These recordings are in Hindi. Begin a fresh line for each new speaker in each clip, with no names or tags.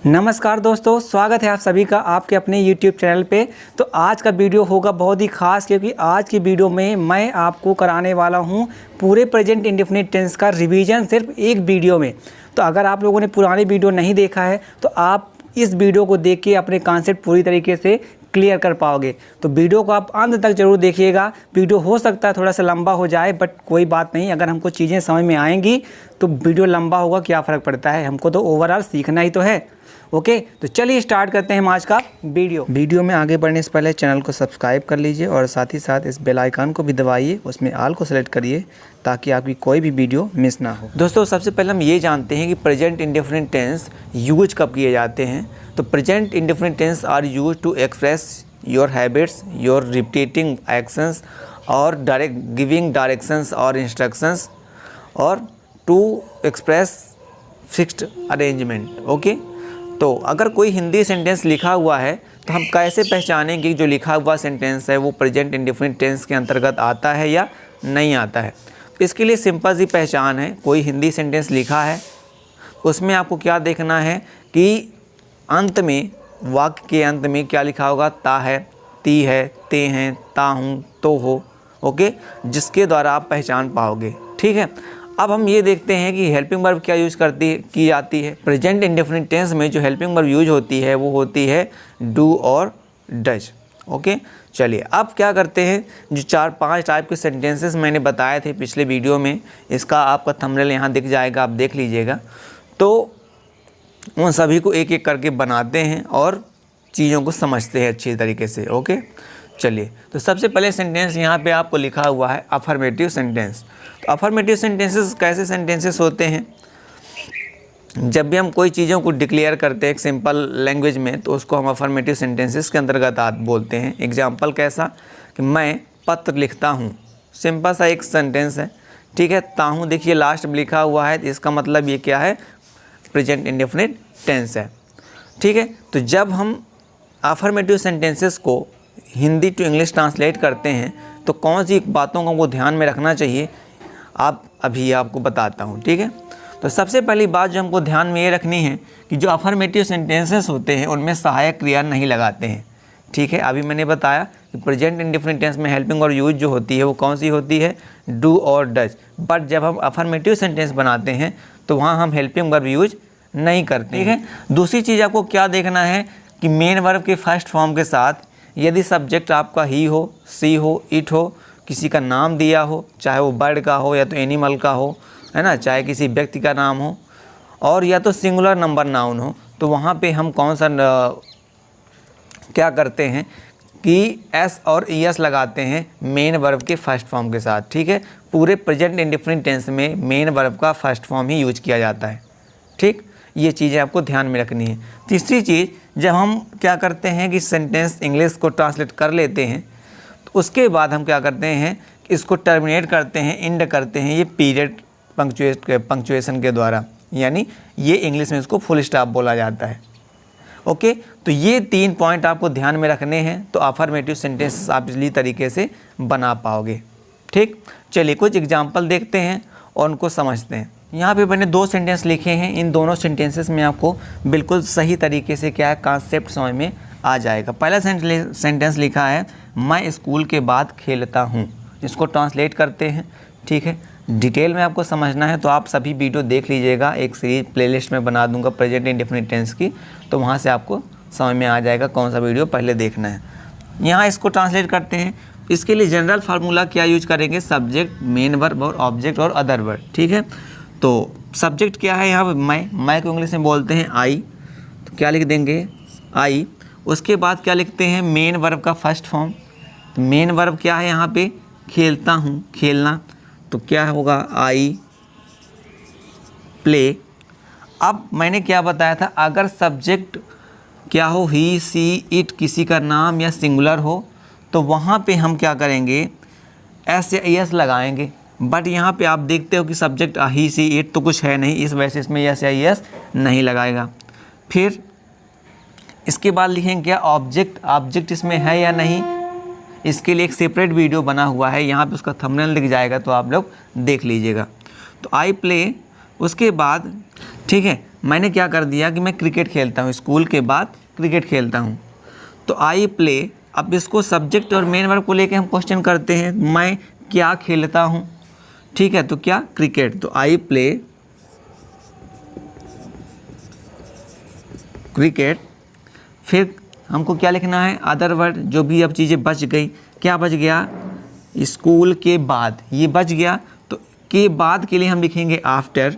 नमस्कार दोस्तों, स्वागत है आप सभी का आपके अपने YouTube चैनल पे। तो आज का वीडियो होगा बहुत ही खास, क्योंकि आज की वीडियो में मैं आपको कराने वाला हूँ पूरे प्रेजेंट इंडेफिनिट टेंस का रिवीजन सिर्फ एक वीडियो में। तो अगर आप लोगों ने पुरानी वीडियो नहीं देखा है तो आप इस वीडियो को देख के अपने कॉन्सेप्ट पूरी तरीके से क्लियर कर पाओगे। तो वीडियो को आप अंत तक जरूर देखिएगा। वीडियो हो सकता है थोड़ा सा लंबा हो जाए, बट कोई बात नहीं, अगर हमको चीज़ें समझ में आएंगी तो वीडियो लंबा होगा क्या फ़र्क पड़ता है, हमको तो ओवरऑल सीखना ही तो है। ओके, तो चलिए स्टार्ट करते हैं हम आज का वीडियो में आगे बढ़ने से पहले चैनल को सब्सक्राइब कर लीजिए और साथ ही साथ इस बेल आइकन को भी दबाइए, उसमें ऑल को सेलेक्ट करिए ताकि आपकी कोई भी वीडियो मिस ना हो। दोस्तों, सबसे पहले हम ये जानते हैं कि प्रेजेंट इंडेफिनिट टेंस यूज कब किए जाते हैं। तो present indefinite tense are use to express your habits, your repeating actions और डायरेक्ट गिविंग डायरेक्शंस और इंस्ट्रक्शंस और to express fixed arrangement. Okay, तो अगर कोई हिंदी सेंटेंस लिखा हुआ है तो हम कैसे पहचानेंगे कि जो लिखा हुआ सेंटेंस है वो प्रेजेंट इंडेफिनिट टेंस के अंतर्गत आता है या नहीं आता है। तो इसके लिए सिंपल सी पहचान है। कोई हिंदी सेंटेंस लिखा है, उसमें आपको क्या देखना है कि अंत में, वाक्य के अंत में क्या लिखा होगा। ता है, ती है, ते हैं, ता हूँ, तो हो। ओके, जिसके द्वारा आप पहचान पाओगे। ठीक है, अब हम ये देखते हैं कि हेल्पिंग वर्ब क्या यूज़ की जाती है। प्रेजेंट इंडेफिनिट टेंस में जो हेल्पिंग वर्ब यूज होती है वो होती है डू और डज। ओके, चलिए अब क्या करते हैं, जो 4-5 टाइप के सेंटेंसेस मैंने बताए थे पिछले वीडियो में, इसका आपका थंबनेल यहाँ दिख जाएगा, आप देख लीजिएगा। तो उन सभी को एक एक करके बनाते हैं और चीज़ों को समझते हैं अच्छी तरीके से। ओके, चलिए, तो सबसे पहले सेंटेंस यहाँ पे आपको लिखा हुआ है अफर्मेटिव सेंटेंस। तो अफर्मेटिव सेंटेंसेस कैसे सेंटेंसेस होते हैं, जब भी हम कोई चीज़ों को डिक्लेयर करते हैं एक सिंपल लैंग्वेज में तो उसको हम अफर्मेटिव सेंटेंसेस के अंतर्गत बोलते हैं। एग्जांपल कैसा कि मैं पत्र लिखता हूँ, सिंपल सा एक सेंटेंस है। ठीक है, ताहूँ देखिए लास्ट में लिखा हुआ है, तो इसका मतलब ये क्या है, प्रेजेंट इंडेफिनिट टेंस है। ठीक है, तो जब हम अफर्मेटिव सेंटेंसेस को हिंदी टू इंग्लिश ट्रांसलेट करते हैं तो कौन सी बातों को ध्यान में रखना चाहिए, अभी आपको बताता हूँ। ठीक है, तो सबसे पहली बात जो हमको ध्यान में ये रखनी है कि जो अफर्मेटिव सेंटेंसेस होते हैं उनमें सहायक क्रिया नहीं लगाते हैं। ठीक है, अभी मैंने बताया कि प्रेजेंट इंडेफिनिट टेंस में हेल्पिंग और यूज जो होती है वो कौन सी होती है, डू और डज। बट जब हम अफर्मेटिव सेंटेंस बनाते हैं तो वहाँ हम हेल्पिंग वर्ब यूज नहीं करते। ठीक है, दूसरी चीज़ आपको क्या देखना है कि मेन वर्ब के फर्स्ट फॉर्म के साथ यदि सब्जेक्ट आपका ही हो, सी हो, इट हो, किसी का नाम दिया हो, चाहे वो बर्ड का हो या तो एनिमल का हो, है ना, चाहे किसी व्यक्ति का नाम हो, और या तो सिंगुलर नंबर नाउन हो, तो वहाँ पे हम कौन सा क्या करते हैं कि एस और ईएस लगाते हैं मेन वर्ब के फर्स्ट फॉर्म के साथ। ठीक है, पूरे प्रेजेंट इंडेफिनिट टेंस में मेन वर्ब का फर्स्ट फॉर्म ही यूज किया जाता है। ठीक, ये चीज़ें आपको ध्यान में रखनी है। तीसरी चीज़, जब हम क्या करते हैं कि सेंटेंस इंग्लिश को ट्रांसलेट कर लेते हैं तो उसके बाद हम क्या करते हैं कि इसको टर्मिनेट करते हैं, एंड करते हैं ये पीरियड पंक्चुएशन के द्वारा, यानी ये इंग्लिश में इसको फुल स्टॉप बोला जाता है। ओके, तो ये 3 पॉइंट आपको ध्यान में रखने हैं तो अफर्मेटिव सेंटेंस आप इजली तरीके से बना पाओगे। ठीक, चलिए कुछ एग्जाम्पल देखते हैं और उनको समझते हैं। यहाँ पे मैंने 2 सेंटेंस लिखे हैं, इन दोनों सेंटेंसेस में आपको बिल्कुल सही तरीके से क्या है कॉन्सेप्ट समझ में आ जाएगा। पहला सेंटेंस लिखा है मैं स्कूल के बाद खेलता हूँ, इसको ट्रांसलेट करते हैं। ठीक है, डिटेल में आपको समझना है तो आप सभी वीडियो देख लीजिएगा, एक सीरीज प्लेलिस्ट में बना दूंगा प्रेजेंट इंडेफिनिट टेंस की, तो वहाँ से आपको समझ में आ जाएगा कौन सा वीडियो पहले देखना है। यहाँ इसको ट्रांसलेट करते हैं, इसके लिए जनरल फार्मूला क्या यूज करेंगे, सब्जेक्ट, मेन वर्ब और ऑब्जेक्ट और अदर वर्ब। ठीक है, तो सब्जेक्ट क्या है यहाँ पे, मैं को इंग्लिश में बोलते हैं आई, तो क्या लिख देंगे आई। उसके बाद क्या लिखते हैं, मेन वर्ब का फर्स्ट फॉर्म। तो मेन वर्ब क्या है यहाँ पे, खेलता हूँ, खेलना, तो क्या होगा आई प्ले। अब मैंने क्या बताया था, अगर सब्जेक्ट क्या हो, ही, सी, इट, किसी का नाम या सिंगुलर हो, तो वहाँ पे हम क्या करेंगे, एस या एस लगाएंगे। बट यहाँ पे आप देखते हो कि सब्जेक्ट ही, सी, इट तो कुछ है नहीं, इस वजह से इसमें एस या एस नहीं लगाएगा। फिर इसके बाद लिखेंगे क्या, ऑब्जेक्ट इसमें है या नहीं, इसके लिए एक सेपरेट वीडियो बना हुआ है, यहाँ पे उसका थंबनेल दिख जाएगा तो आप लोग देख लीजिएगा। तो आई प्ले, उसके बाद ठीक है, मैंने क्या कर दिया कि मैं क्रिकेट खेलता हूँ, स्कूल के बाद क्रिकेट खेलता हूँ, तो आई प्ले। अब इसको सब्जेक्ट और मेन वर्ब को लेके हम क्वेश्चन करते हैं, मैं क्या खेलता हूँ, ठीक है, तो क्या, क्रिकेट, तो आई प्ले क्रिकेट। फिर हमको क्या लिखना है, अदर वर्ड, जो भी अब चीज़ें बच गई, क्या बच गया, स्कूल के बाद, ये बच गया, तो के बाद के लिए हम लिखेंगे आफ्टर,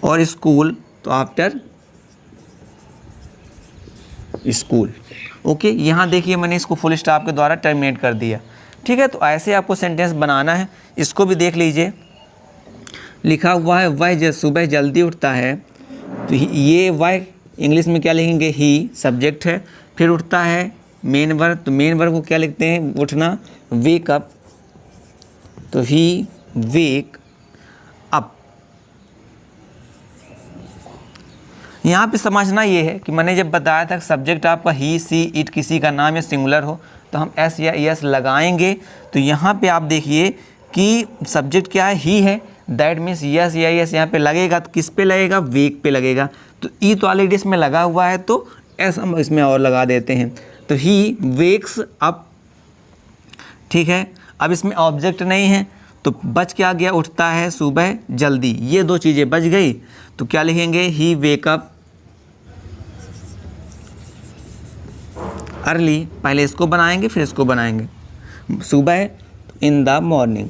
और स्कूल तो आफ्टर स्कूल। ओके, यहाँ देखिए मैंने इसको फुल स्टॉप के द्वारा टर्मिनेट कर दिया, ठीक है। तो ऐसे आपको सेंटेंस बनाना है। इसको भी देख लीजिए, लिखा हुआ है वह सुबह जल्दी उठता है, तो ये वह इंग्लिश में क्या लिखेंगे, ही सब्जेक्ट है। फिर उठता है मेन वर्ब, तो मेन वर्ब को क्या लिखते हैं, उठना, वेक अप, तो ही वेक अप। यहाँ पे समझना ये है कि मैंने जब बताया था सब्जेक्ट आपका ही, सी, इट किसी का नाम या सिंगुलर हो तो हम एस या एस लगाएंगे। तो यहाँ पे आप देखिए कि सब्जेक्ट क्या है, ही है, दैट मीन्स यस या यस यहाँ पे लगेगा, तो किस पे लगेगा, वेक पे लगेगा। तो ई तो ऑलरेडी इसमें लगा हुआ है, तो एस हम इसमें और लगा देते हैं, तो ही वेक्स अप, ठीक है। अब इसमें ऑब्जेक्ट नहीं है, तो बच क्या गया, उठता है सुबह जल्दी, ये दो चीज़ें बच गई, तो क्या लिखेंगे, ही वेक अप अर्ली। पहले इसको बनाएंगे फिर इसको बनाएंगे, सुबह in the morning.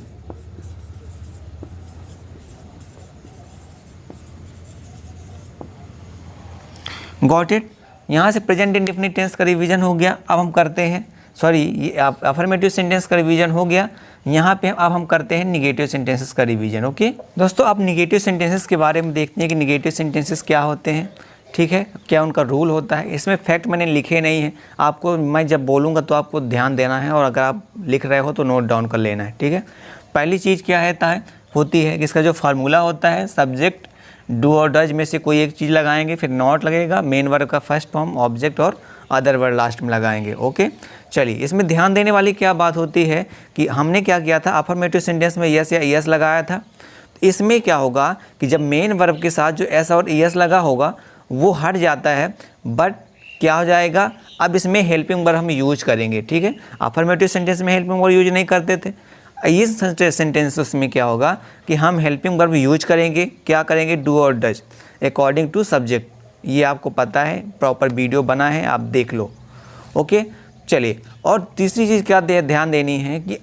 Got it. यहाँ से प्रेजेंट इंडेफिनिट टेंस का रिवीजन हो गया। अब हम करते हैं, सॉरी, ये अफर्मेटिव सेंटेंस का रिवीजन हो गया। यहाँ पे अब हम करते हैं निगेटिव सेंटेंसेस का रिवीजन। ओके दोस्तों, अब निगेटिव सेंटेंसेस के बारे में देखते हैं कि निगेटिव सेंटेंसेस क्या होते हैं, ठीक है, क्या उनका रूल होता है। इसमें फैक्ट मैंने लिखे नहीं है, आपको मैं जब बोलूँगा तो आपको ध्यान देना है, और अगर आप लिख रहे हो तो नोट डाउन कर लेना है, ठीक है। पहली चीज़ क्या होती है कि इसका जो फार्मूला होता है, सब्जेक्ट डू और डज में से कोई एक चीज़ लगाएंगे, फिर नॉट लगेगा, मेन वर्ब का फर्स्ट फॉर्म, ऑब्जेक्ट और अदर वर्ड लास्ट में लगाएंगे। ओके चलिए, इसमें ध्यान देने वाली क्या बात होती है कि हमने क्या किया था, अफर्मेटिव सेंटेंस में यस या यस लगाया था। इसमें क्या होगा कि जब मेन वर्ब के साथ जो एस और यस लगा होगा वो हट जाता है, बट क्या हो जाएगा, अब इसमें हेल्पिंग वर्ब हम यूज करेंगे, ठीक है। अफर्मेटिव सेंटेंस में हेल्पिंग वर्ब यूज नहीं करते थे, इस सेंटेंसेस में क्या होगा कि हम हेल्पिंग वर्ब यूज करेंगे, क्या करेंगे, डू और डज अकॉर्डिंग टू सब्जेक्ट। ये आपको पता है, प्रॉपर वीडियो बना है, आप देख लो। ओके चलिए, और तीसरी चीज़ क्या ध्यान देनी है कि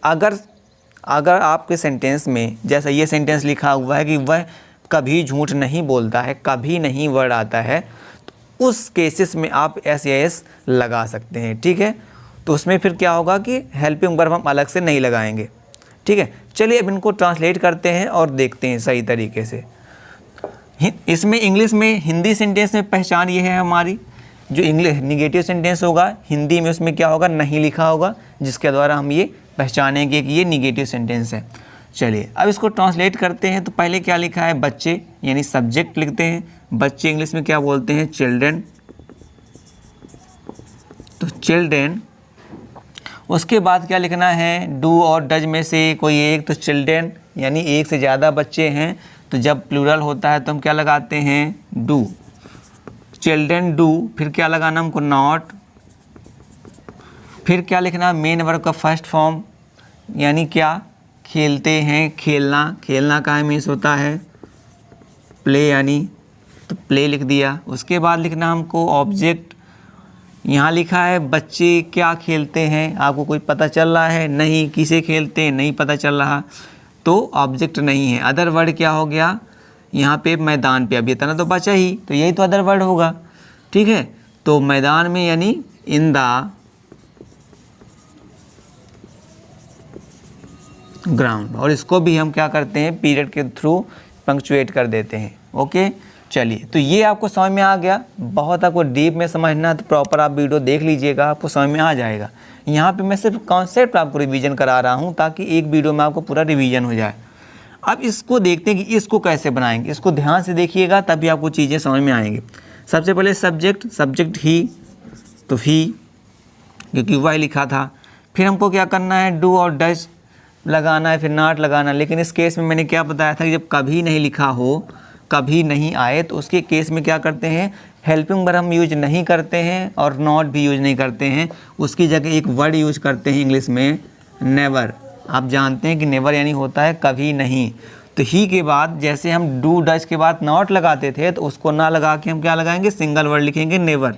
अगर आपके सेंटेंस में, जैसा ये सेंटेंस लिखा हुआ है कि वह कभी झूठ नहीं बोलता है, कभी नहीं वर्ड आता है, तो उस केसेस में आप एस या एस लगा सकते हैं, ठीक है। तो उसमें फिर क्या होगा कि हेल्पिंग वर्ब हम अलग से नहीं लगाएंगे, ठीक है। चलिए अब इनको ट्रांसलेट करते हैं और देखते हैं सही तरीके से। इसमें इंग्लिश में, हिंदी सेंटेंस में पहचान ये है हमारी, जो इंग्लिश निगेटिव सेंटेंस होगा हिंदी में उसमें क्या होगा, नहीं लिखा होगा, जिसके द्वारा हम ये पहचानेंगे कि ये निगेटिव सेंटेंस है। चलिए अब इसको ट्रांसलेट करते हैं। तो पहले क्या लिखा है, बच्चे, यानी सब्जेक्ट लिखते हैं, बच्चे इंग्लिश में क्या बोलते हैं, चिल्ड्रन, तो चिल्ड्रन। उसके बाद क्या लिखना है, डू और डज में से कोई एक, तो चिल्ड्रन यानी एक से ज़्यादा बच्चे हैं, तो जब प्लूरल होता है तो हम क्या लगाते हैं, डू, चिल्ड्रन डू। फिर क्या लगाना हमको, नॉट। फिर क्या लिखना, मेन वर्ब का फर्स्ट फॉर्म, यानी क्या, खेलते हैं, खेलना, खेलना का मीन्स होता है प्ले, यानी तो प्ले लिख दिया। उसके बाद लिखना हमको ऑब्जेक्ट, यहाँ लिखा है बच्चे क्या खेलते हैं, आपको कोई पता चल रहा है, नहीं, किसे खेलते हैं नहीं पता चल रहा, तो ऑब्जेक्ट नहीं है। अदर वर्ड क्या हो गया, यहाँ पे मैदान पे, अब इतना तो बचा ही, तो यही तो अदर वर्ड होगा, ठीक है। तो मैदान में यानी इन द ग्राउंड, और इसको भी हम क्या करते हैं, पीरियड के थ्रू पंक्चुएट कर देते हैं। ओके चलिए, तो ये आपको समझ में आ गया। बहुत आपको डीप में समझना है तो प्रॉपर आप वीडियो देख लीजिएगा, आपको समझ में आ जाएगा। यहाँ पे मैं सिर्फ कॉन्सेप्ट आपको रिवीजन करा रहा हूँ ताकि एक वीडियो में आपको पूरा रिवीजन हो जाए। अब इसको देखते हैं कि इसको कैसे बनाएंगे, इसको ध्यान से देखिएगा तभी आपको चीज़ें समझ में आएंगी। सबसे पहले सब्जेक्ट ही, तो ही क्योंकि वह लिखा था। फिर हमको क्या करना है, डू और डज, लगाना है, फिर नॉट लगाना। लेकिन इस केस में मैंने क्या बताया था कि जब कभी नहीं लिखा हो, कभी नहीं आए, तो उसके केस में क्या करते हैं, हेल्पिंग वर्ब हम यूज नहीं करते हैं और नॉट भी यूज नहीं करते हैं। उसकी जगह एक वर्ड यूज करते हैं इंग्लिश में, नेवर। आप जानते हैं कि नेवर यानी होता है कभी नहीं। तो ही के बाद जैसे हम डू डज के बाद नॉट लगाते थे, तो उसको ना लगा के हम क्या लगाएंगे, सिंगल वर्ड लिखेंगे, नेवर।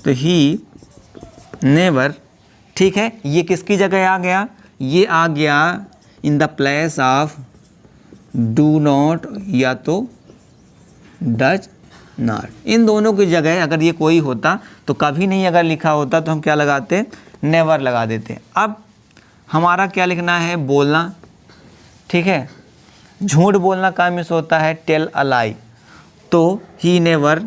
तो ही नेवर, ठीक है। ये किसकी जगह आ गया, ये आ गया in the place of do not या तो डज नॉट। इन दोनों की जगह अगर ये कोई होता तो कभी नहीं अगर लिखा होता तो हम क्या लगाते, नेवर लगा देते। अब हमारा क्या लिखना है, बोलना, ठीक है। झूठ बोलना का मिस होता है टेल अ लाई, तो ही नेवर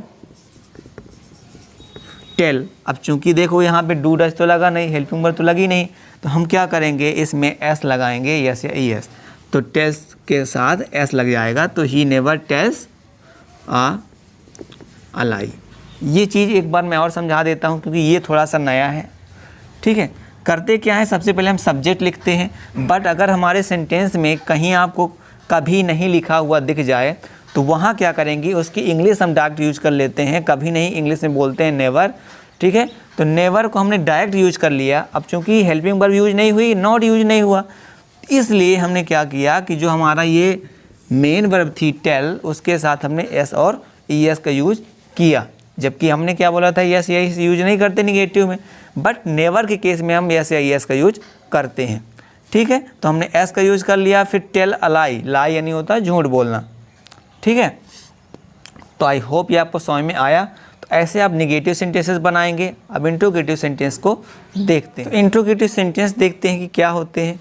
टेल। अब चूंकि देखो यहाँ पे डू डज तो लगा नहीं, हेल्पिंग वर्ब तो लगी नहीं, तो हम क्या करेंगे, इसमें एस लगाएंगे, यस या ई एस। तो टेल्स के साथ एस लग जाएगा, तो ही नेवर टेल्स अ लाई। ये चीज़ एक बार मैं और समझा देता हूँ क्योंकि ये थोड़ा सा नया है, ठीक है। करते क्या है, सबसे पहले हम सब्जेक्ट लिखते हैं, बट अगर हमारे सेंटेंस में कहीं आपको कभी नहीं लिखा हुआ दिख जाए तो वहाँ क्या करेंगे, उसकी इंग्लिश हम डायरेक्ट यूज कर लेते हैं। कभी नहीं इंग्लिश में बोलते हैं नेवर, ठीक है। तो नेवर को हमने डायरेक्ट यूज कर लिया। अब चूंकि हेल्पिंग वर्ब यूज नहीं हुई, नॉट यूज नहीं हुआ, इसलिए हमने क्या किया कि जो हमारा ये मेन वर्ब थी टेल, उसके साथ हमने एस और ई एस का यूज किया। जबकि हमने क्या बोला था, यस या एस यूज नहीं करते निगेटिव में, बट नेवर के केस में हम यस या एस का यूज करते हैं, ठीक है। तो हमने एस का यूज कर लिया। फिर टेल अ लाई, लाई यानी होता है झूठ बोलना, ठीक है। तो आई होप ये आपको समझ में आया। तो ऐसे आप निगेटिव सेंटेंसेस बनाएंगे। अब इंट्रोगेटिव सेंटेंस को देखते हैं। तो इंट्रोगेटिव सेंटेंस देखते हैं कि क्या होते हैं।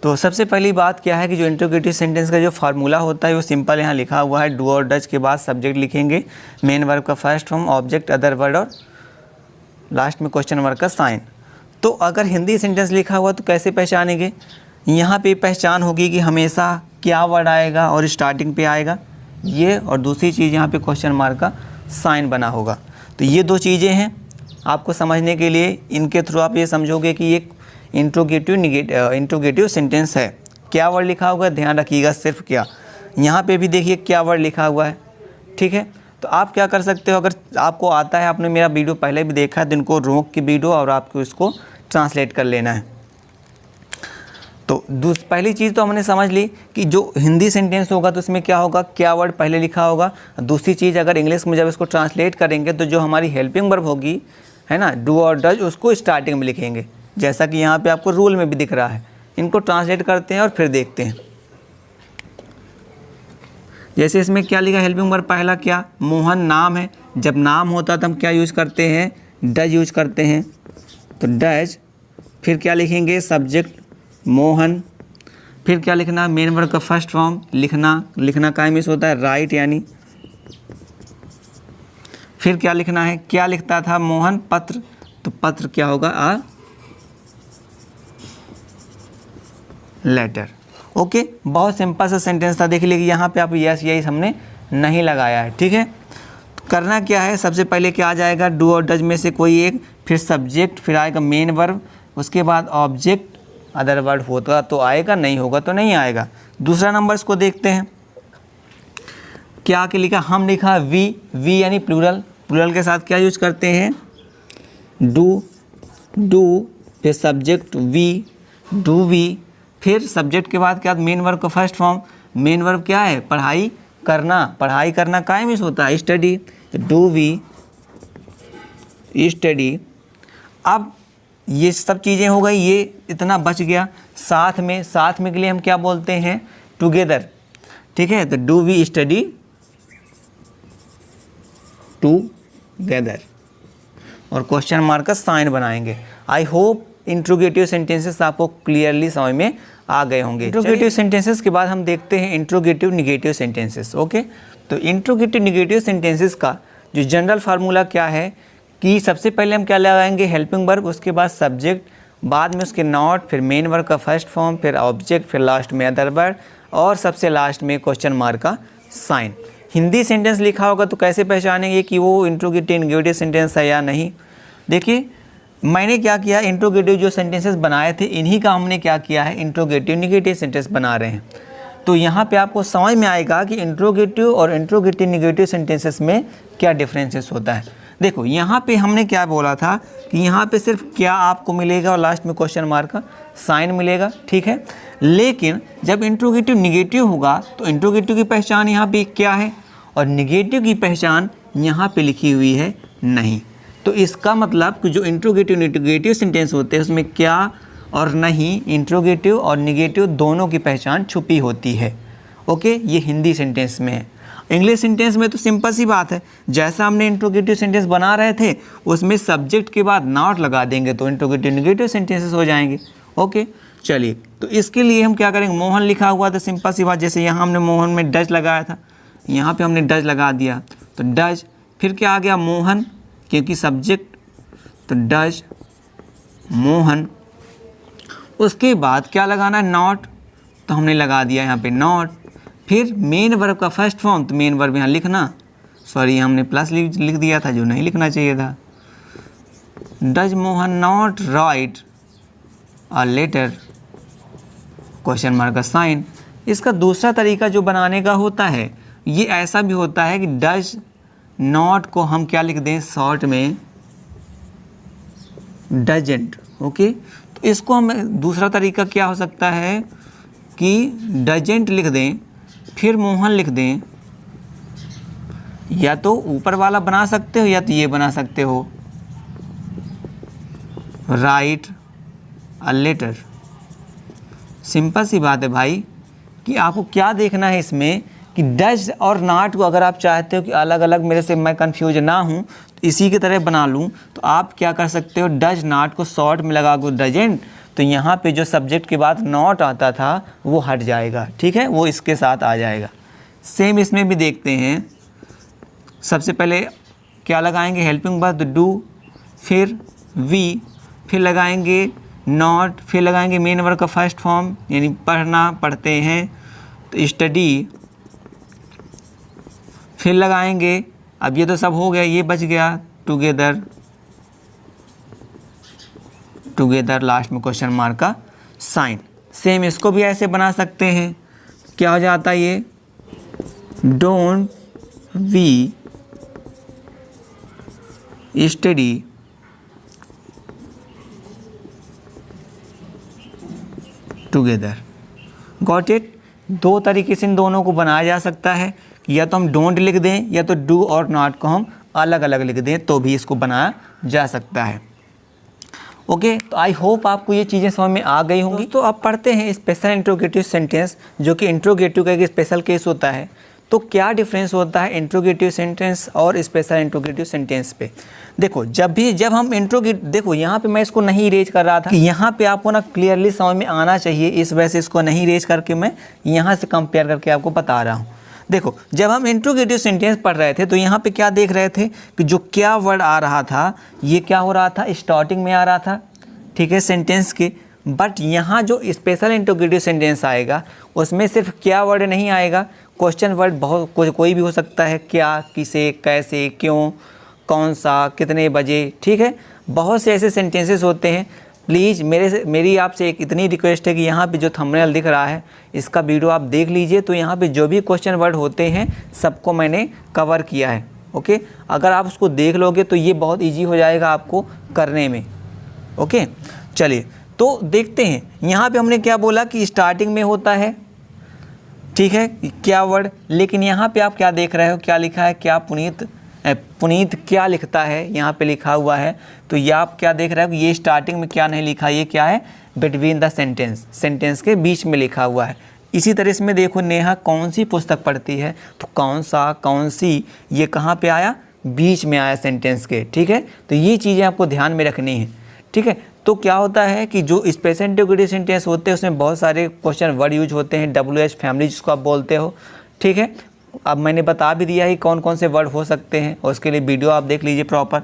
तो सबसे पहली बात क्या है कि जो इंट्रोगेटिव सेंटेंस का जो फार्मूला होता है वो सिंपल यहाँ लिखा हुआ है, डू और डज के बाद सब्जेक्ट लिखेंगे, मेन वर्ब का first form, object, other word और लास्ट में क्वेश्चन मार्क का साइन। तो अगर हिंदी सेंटेंस लिखा हुआ तो कैसे पहचानेंगे, यहाँ पे पहचान होगी कि हमेशा क्या वर्ड आएगा और स्टार्टिंग पे आएगा ये, और दूसरी चीज़ यहाँ पे क्वेश्चन मार्क का साइन बना होगा। तो ये दो चीज़ें हैं आपको समझने के लिए। इनके थ्रू आप ये समझोगे कि ये इंट्रोगेटिव सेंटेंस है। क्या वर्ड लिखा होगा ध्यान रखिएगा, सिर्फ क्या। यहाँ पे भी देखिए क्या वर्ड लिखा हुआ है, ठीक है। तो आप क्या कर सकते हो, अगर आपको आता है, आपने मेरा वीडियो पहले भी देखा है, तो इनको रोक के वीडियो और आपको इसको ट्रांसलेट कर लेना है। तो पहली चीज़ तो हमने समझ ली कि जो हिंदी सेंटेंस होगा तो उसमें क्या होगा, क्या वर्ड पहले लिखा होगा। दूसरी चीज़, अगर इंग्लिश में जब इसको ट्रांसलेट करेंगे तो जो हमारी हेल्पिंग वर्ब होगी, है ना, डू और डज, उसको स्टार्टिंग में लिखेंगे, जैसा कि यहाँ पे आपको रूल में भी दिख रहा है। इनको ट्रांसलेट करते हैं और फिर देखते हैं। जैसे इसमें क्या लिखा, हेल्पिंग वर्ब पहला क्या, मोहन नाम है। जब नाम होता तो हम क्या यूज़ करते हैं, डज यूज करते हैं, तो डज। फिर क्या लिखेंगे, सब्जेक्ट मोहन। फिर क्या लिखना, मेन वर्ब का फर्स्ट फॉर्म, लिखना का मिस होता है राइट यानी। फिर क्या लिखना है, क्या लिखता था मोहन, पत्र, तो पत्र क्या होगा, आ लेटर। ओके, बहुत सिंपल सा सेंटेंस था। देख लीजिए यहाँ पे आप यस यही हमने नहीं लगाया है, ठीक है। करना क्या है, सबसे पहले क्या आ जाएगा, डू और डज में से कोई एक, फिर सब्जेक्ट, फिर आएगा मेन वर्ब, उसके बाद ऑब्जेक्ट, अदर वर्ड होगा तो आएगा, नहीं होगा तो नहीं आएगा। दूसरा नंबर इसको देखते हैं, क्या के लिखा, हम लिखा वी, वी यानी प्लूरल। प्लूरल के साथ क्या यूज करते हैं, डू, फिर सब्जेक्ट वी, डू वी। फिर सब्जेक्ट के बाद क्या, मेन वर्ब का फर्स्ट फॉर्म। मेन वर्ब क्या है, पढ़ाई करना। पढ़ाई करना का मिस होता है, स्टडी, डू वी स्टडी। अब ये सब चीज़ें हो गई, ये इतना बच गया। साथ में के लिए हम क्या बोलते हैं, टुगेदर, ठीक है। तो डू वी स्टडी टुगेदर, और क्वेश्चन मार्क का साइन बनाएंगे। आई होप इंट्रोगेटिव सेंटेंसेस आपको क्लियरली समझ में आ गए होंगे। इंट्रोगेटिव सेंटेंसेस के बाद हम देखते हैं इंट्रोगेटिव निगेटिव सेंटेंसेस। ओके, तो इंट्रोगेटिव निगेटिव सेंटेंसेस का जो जनरल फार्मूला क्या है कि सबसे पहले हम क्या लगाएंगे, हेल्पिंग वर्ब, उसके बाद सब्जेक्ट, बाद में उसके नॉट, फिर मेन वर्ब का फर्स्ट फॉर्म, फिर ऑब्जेक्ट, फिर लास्ट में अदर वर्ड, और सबसे लास्ट में क्वेश्चन मार्क का साइन। हिंदी सेंटेंस लिखा होगा तो कैसे पहचानेंगे कि वो इंट्रोगेटिव निगेटिव सेंटेंस है या नहीं। देखिए मैंने क्या किया, इंट्रोगेटिव जो सेंटेंसेस बनाए थे इन्हीं का हमने क्या किया है, इंट्रोगेटिव निगेटिव सेंटेंस बना रहे हैं। तो यहाँ पे आपको समझ में आएगा कि इंट्रोगेटिव और इंट्रोगेटिव निगेटिव सेंटेंसेस में क्या डिफरेंसेस होता है। देखो यहाँ पे हमने क्या बोला था कि यहाँ पे सिर्फ क्या आपको मिलेगा और लास्ट में क्वेश्चन मार्क का साइन मिलेगा, ठीक है। लेकिन जब इंट्रोगेटिव निगेटिव होगा तो इंट्रोगेटिव की पहचान यहाँ पे क्या है और निगेटिव की पहचान यहाँ पे लिखी हुई है नहीं। तो इसका मतलब कि जो इंट्रोगेटिव निगेटिव सेंटेंस होते हैं उसमें क्या और नहीं, इंट्रोगेटिव और निगेटिव दोनों की पहचान छुपी होती है। ओके, ये हिंदी सेंटेंस में है। इंग्लिश सेंटेंस में तो सिंपल सी बात है, जैसा हमने इंट्रोगेटिव सेंटेंस बना रहे थे उसमें सब्जेक्ट के बाद नॉट लगा देंगे तो इंट्रोगेटिव निगेटिव सेंटेंसेस हो जाएंगे। ओके, चलिए तो इसके लिए हम क्या करेंगे, मोहन लिखा हुआ था, सिंपल सी बात, जैसे यहाँ हमने मोहन में डज लगाया था, यहाँ पे हमने डज लगा दिया तो डज, फिर क्या आ गया मोहन क्योंकि सब्जेक्ट, तो डज मोहन। उसके बाद क्या लगाना है, नॉट, तो हमने लगा दिया यहाँ पे नॉट। फिर मेन वर्ब का फर्स्ट फॉर्म, तो मेन वर्ब यहाँ लिखना, सॉरी हमने प्लस लिख दिया था जो नहीं लिखना चाहिए था। Does Mohan not write a letter, question mark का साइन। इसका दूसरा तरीका जो बनाने का होता है ये ऐसा भी होता है कि डज नॉट को हम क्या लिख दें, शॉर्ट में डजेंट। ओके, तो इसको हम दूसरा तरीका क्या हो सकता है कि डजेंट लिख दें फिर मोहन लिख दें, या तो ऊपर वाला बना सकते हो या तो ये बना सकते हो, राइट अ लेटर। सिंपल सी बात है भाई कि आपको क्या देखना है इसमें कि डज और नॉट को अगर आप चाहते हो कि अलग अलग मेरे से मैं कंफ्यूज ना हूँ तो इसी की तरह बना लूँ, तो आप क्या कर सकते हो, डज नॉट को शॉर्ट में लगा दो डजेंट, तो यहाँ पे जो सब्जेक्ट के बाद नॉट आता था वो हट जाएगा, ठीक है, वो इसके साथ आ जाएगा। सेम इसमें भी देखते हैं, सबसे पहले क्या लगाएंगे, हेल्पिंग वर्ब डू, फिर वी, फिर लगाएंगे नॉट, फिर लगाएंगे मेन वर्ब का फर्स्ट फॉर्म यानी पढ़ना, पढ़ते हैं, तो स्टडी, फिर लगाएंगे, अब ये तो सब हो गया, ये बच गया टुगेदर, टुगेदर लास्ट में क्वेश्चन मार्क का साइन। सेम इसको भी ऐसे बना सकते हैं, क्या हो जाता है ये, don't we study together. Got it. दो तरीके से इन दोनों को बनाया जा सकता है, या तो हम डोंट लिख दें या तो डू और नॉट को हम अलग अलग लिख दें, तो भी इसको बनाया जा सकता है। ओके, तो आई होप आपको ये चीज़ें समझ में आ गई होंगी। तो आप पढ़ते हैं स्पेशल इंट्रोगेटिव सेंटेंस, जो कि इंट्रोगेटिव का एक स्पेशल केस होता है। तो क्या डिफरेंस होता है इंट्रोगेटिव सेंटेंस और स्पेशल इंट्रोगेटिव सेंटेंस पे। देखो जब हम इंट्रोगेट, देखो यहाँ पे मैं इसको नहीं इरेज कर रहा था कि यहाँ पे आपको ना क्लियरली समझ में आना चाहिए, इस वजह से इसको नहीं इरेज करके मैं यहाँ से कंपेयर करके आपको बता रहा हूँ। देखो जब हम इंट्रोगेटिव सेंटेंस पढ़ रहे थे तो यहाँ पे क्या देख रहे थे कि जो क्या वर्ड आ रहा था ये क्या हो रहा था, स्टार्टिंग में आ रहा था, ठीक है, सेंटेंस के। बट यहाँ जो स्पेशल इंट्रोगेटिव सेंटेंस आएगा उसमें सिर्फ क्या वर्ड नहीं आएगा, क्वेश्चन वर्ड बहुत कोई भी हो सकता है, क्या, किसे, कैसे, क्यों, कौन सा, कितने बजे, ठीक है, बहुत से ऐसे सेंटेंसेस होते हैं। प्लीज़ मेरी आपसे एक इतनी रिक्वेस्ट है कि यहाँ पे जो थंबनेल दिख रहा है इसका वीडियो आप देख लीजिए, तो यहाँ पे जो भी क्वेश्चन वर्ड होते हैं सबको मैंने कवर किया है। ओके, अगर आप उसको देख लोगे तो ये बहुत ईजी हो जाएगा आपको करने में। ओके, चलिए तो देखते हैं यहाँ पे हमने क्या बोला कि स्टार्टिंग में होता है, ठीक है, क्या वर्ड, लेकिन यहाँ पे आप क्या देख रहे हो, क्या लिखा है, क्या पुनीत क्या लिखता है, यहाँ पे लिखा हुआ है। तो ये आप क्या देख रहे हो, ये स्टार्टिंग में क्या नहीं लिखा, ये क्या है, बिटवीन द सेंटेंस, सेंटेंस के बीच में लिखा हुआ है। इसी तरह इसमें देखो नेहा कौन सी पुस्तक पढ़ती है, तो कौन सा, कौन सी, ये कहाँ पे आया, बीच में आया सेंटेंस के, ठीक है। तो ये चीज़ें आपको ध्यान में रखनी है, ठीक है। तो क्या होता है कि जो स्पेशल इंट्रोगेटिव सेंटेंस होते हैं उसमें बहुत सारे क्वेश्चन वर्ड यूज होते हैं, WH फैमिली जिसको आप बोलते हो, ठीक है। अब मैंने बता भी दिया है कौन कौन से वर्ड हो सकते हैं और उसके लिए वीडियो आप देख लीजिए प्रॉपर।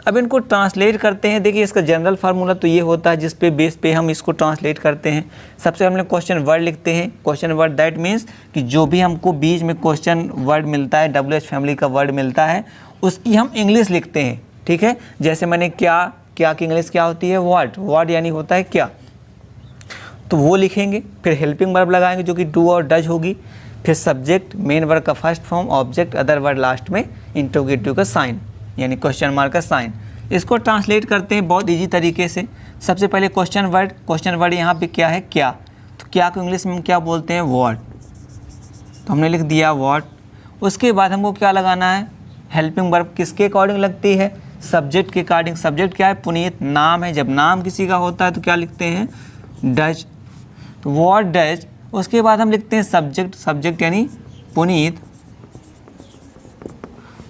अब इनको ट्रांसलेट करते हैं। देखिए इसका जनरल फार्मूला तो ये होता है जिस पे बेस पे हम इसको ट्रांसलेट करते हैं। सबसे हमने क्वेश्चन वर्ड लिखते हैं। क्वेश्चन वर्ड दैट मीन्स कि जो भी हमको बीच में क्वेश्चन वर्ड मिलता है, WH फैमिली का वर्ड मिलता है, उसकी हम इंग्लिश लिखते हैं, ठीक है। जैसे मैंने क्या क्या की इंग्लिश क्या होती है, व्हाट। व्हाट यानी होता है क्या, तो वो लिखेंगे। फिर हेल्पिंग वर्ब लगाएंगे जो कि डू और डज होगी। फिर सब्जेक्ट, मेन वर्ब का first form, object, other word last में इंटरोगेटिव का साइन यानी क्वेश्चन मार्क का साइन। इसको ट्रांसलेट करते हैं बहुत इजी तरीके से। सबसे पहले क्वेश्चन वर्ड यहाँ पे क्या है, क्या। तो क्या को इंग्लिश में क्या बोलते हैं, व्हाट। तो हमने लिख दिया व्हाट। उसके बाद हमको क्या लगाना है, हेल्पिंग वर्ब किसके अकॉर्डिंग लगती है, सब्जेक्ट के अकॉर्डिंग। सब्जेक्ट क्या है, पुनीत, नाम है। जब नाम किसी का होता है तो क्या लिखते हैं, डज। तो व्हाट डज। उसके बाद हम लिखते हैं सब्जेक्ट यानी पुनीत।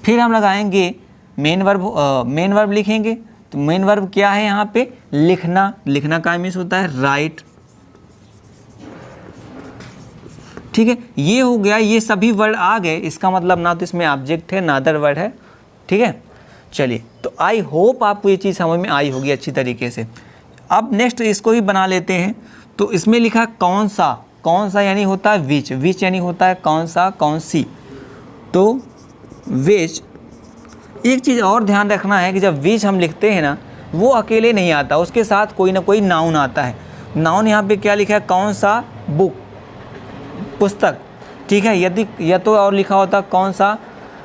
फिर हम लगाएंगे मेन वर्ब लिखेंगे। तो मेन वर्ब क्या है यहाँ पे, लिखना का मीन्स होता है राइट। ठीक है, ये हो गया, ये सभी वर्ड आ गए। इसका मतलब ना तो इसमें ऑब्जेक्ट है ना अदर वर्ड है। ठीक है, चलिए, तो आई होप आपको ये चीज़ समझ में आई होगी अच्छी तरीके से। अब नेक्स्ट इसको ही बना लेते हैं। तो इसमें लिखा कौन सा यानी होता है विच यानी होता है कौन सा, कौन सी। तो विच, एक चीज़ और ध्यान रखना है कि जब विच हम लिखते हैं ना, वो अकेले नहीं आता, उसके साथ कोई ना कोई नाउन आता है। नाउन यहाँ पे क्या लिखा है, कौन सा, बुक, पुस्तक। ठीक है, यदि या तो और लिखा होता कौन सा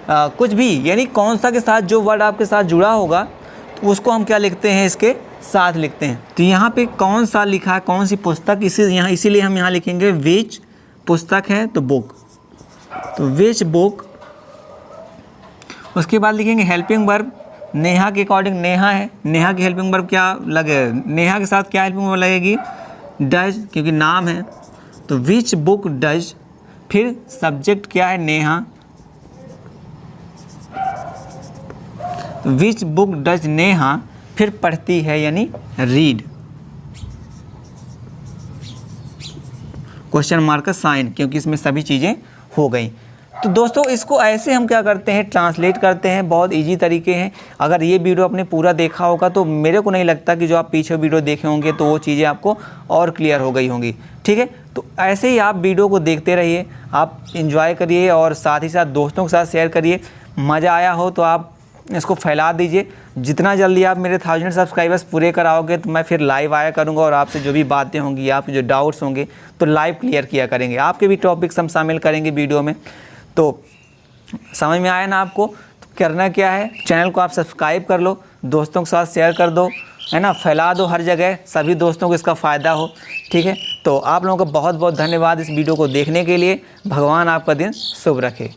कुछ भी, यानी कौन सा के साथ जो वर्ड आपके साथ जुड़ा होगा तो उसको हम क्या लिखते हैं, इसके साथ लिखते हैं। तो यहाँ पे कौन सा लिखा है, कौन सी पुस्तक, इसीलिए हम यहाँ लिखेंगे विच, पुस्तक है तो बुक, तो विच बुक। उसके बाद लिखेंगे हेल्पिंग वर्ब, नेहा के अकॉर्डिंग नेहा है, नेहा की हेल्पिंग वर्ब क्या लगे, नेहा के साथ क्या हेल्पिंग वर्ब लगेगी, डज, क्योंकि नाम है। तो विच बुक डज। फिर सब्जेक्ट क्या है, Neha, which book does Neha. फिर पढ़ती है यानी रीड, क्वेश्चन मार्क का साइन, क्योंकि इसमें सभी चीज़ें हो गई। तो दोस्तों इसको ऐसे हम क्या करते हैं, ट्रांसलेट करते हैं। बहुत इजी तरीके हैं। अगर ये वीडियो आपने पूरा देखा होगा तो मेरे को नहीं लगता कि जो आप पीछे वीडियो देखे होंगे तो वो चीज़ें आपको और क्लियर हो गई होंगी। ठीक है, तो ऐसे ही आप वीडियो को देखते रहिए, आप एंजॉय करिए और साथ ही साथ दोस्तों के साथ शेयर करिए। मज़ा आया हो तो आप इसको फैला दीजिए। जितना जल्दी आप मेरे 1000 सब्सक्राइबर्स पूरे कराओगे तो मैं फिर लाइव आया करूँगा और आपसे जो भी बातें होंगी, आपके जो डाउट्स होंगे तो लाइव क्लियर किया करेंगे। आपके भी टॉपिक्स हम शामिल करेंगे वीडियो में। तो समझ में आया ना आपको, तो करना क्या है, चैनल को आप सब्सक्राइब कर लो, दोस्तों के साथ शेयर कर दो, है ना, फैला दो हर जगह, सभी दोस्तों को इसका फ़ायदा हो। ठीक है, तो आप लोगों का बहुत बहुत धन्यवाद इस वीडियो को देखने के लिए। भगवान आपका दिन शुभ रखे।